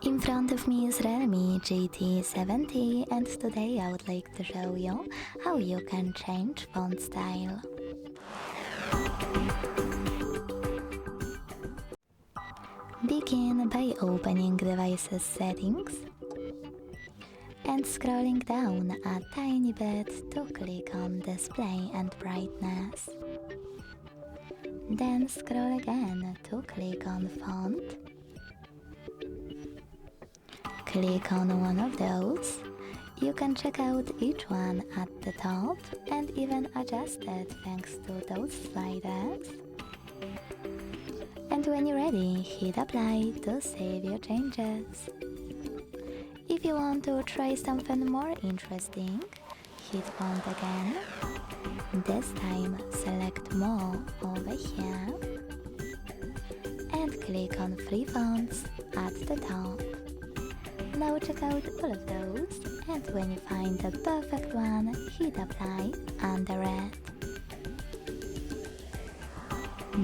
In front of me is REALME GT 70 and today I would like to show you how you can change font style. Begin by opening device's settings and scrolling down a tiny bit to click on display and brightness. Then scroll again to click on font. Click on one of those. You can check out each one at the top and even adjust it thanks to those sliders. And when you're ready, hit apply to save your changes. If you want to try something more interesting, hit font again. This time select more over here and click on free fonts at the top. Now check out all of those, and when you find the perfect one, hit apply under it.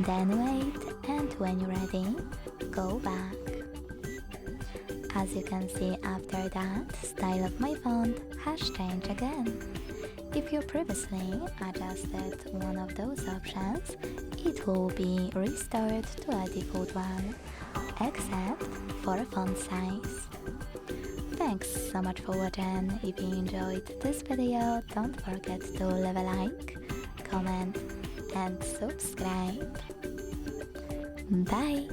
Then wait, and when you're ready, go back. As you can see, after that, style of my font has changed again. If you previously adjusted one of those options, it will be restored to a default one, except for font size. Thanks so much for watching. If you enjoyed this video, don't forget to leave a like, comment and subscribe. Bye!